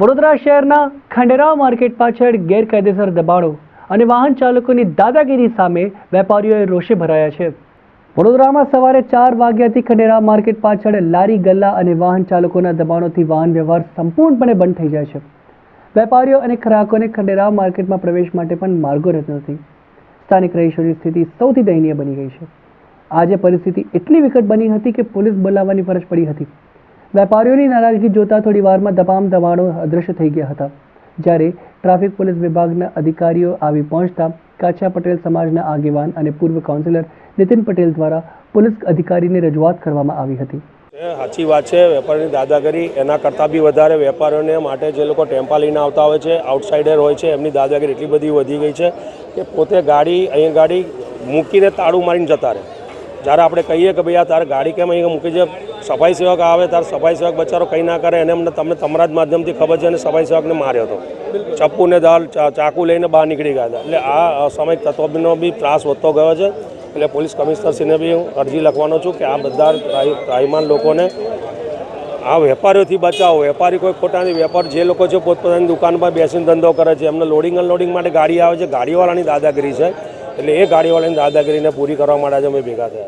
વડોદરા શહેરના ખંડેરાવ માર્કેટ પાછળ ગેરકાયદેસર દબાણો અને વાહન ચાલકોની દાદાગીરી સામે વેપારીઓએ રોષે ભરાયા છે। વડોદરામાં સવારે 4 વાગ્યાથી ખંડેરાવ માર્કેટ પાછળ લારી ગલ્લા અને વાહન ચાલકોના દબાણોથી વાહન વ્યવહાર સંપૂર્ણપણે બંધ થઈ જાય છે। વેપારીઓ અને ગ્રાહકોને ખંડેરાવ માર્કેટમાં પ્રવેશ માટે પણ માર્ગો રહેતો નથી। સ્થાનિક રહીશોની સ્થિતિ સૌથી દયનીય બની ગઈ છે। આજે પરિસ્થિતિ એટલી વિકટ બની હતી કે પોલીસ બોલાવવાની ફરજ પડી હતી। વેપારીઓની નારાજગી જોતા થોડી વારમાં તમામ દબાણો અદૃશ્ય થઈ ગયા હતા। જ્યારે ટ્રાફિક પોલીસ વિભાગના અધિકારીઓ આવી પહોંચતા કાછા પટેલ સમાજના આગેવાન અને પૂર્વ કાઉન્સિલર નીતિન પટેલ દ્વારા પોલીસ અધિકારીને રજૂઆત કરવામાં આવી હતી। સાચી વાત છે, વેપારીની દાદાગીરી એના કરતાં બી વધારે વેપારીઓને માટે જે લોકો ટેમ્પા લઈને આવતા હોય છે, આઉટસાઇડર હોય છે, એમની દાદાગીરી એટલી બધી વધી ગઈ છે કે પોતે અહીં ગાડી મૂકીને તાળું મારીને જતા રહે। જ્યારે આપણે કહીએ કે ભાઈ આ તારે ગાડી કેમ અહીં મૂકી છે, સફાઈ સેવક આવે ત્યારે સફાઈ સેવક બચારો કંઈ ના કરે, એને અમને તમને તમારા જ માધ્યમથી ખબર છે અને સફાઈ સેવકને માર્યો હતો, ચપ્પુને દાલ ચાકુ લઈને બહાર નીકળી ગયા હતા। એટલે આ અસામયિક તત્વોનો બી ત્રાસ વધતો ગયો છે। એટલે પોલીસ કમિશનરશ્રીને બી હું અરજી લખવાનો છું કે આ બધા ત્રાહિમાન લોકોને આ વેપારીઓથી બચાવો। વેપારી કોઈ ખોટા નહીં, વેપાર જે લોકો છે પોતપોતાની દુકાનમાં બેસીને ધંધો કરે છે, એમને લોડિંગ અનલોડિંગ માટે ગાડી આવે છે, ગાડીવાળાની દાદાગીરી છે। એટલે એ ગાડીવાળાની દાદાગીરીને પૂરી કરવા માટે અમે ભેગા થયા।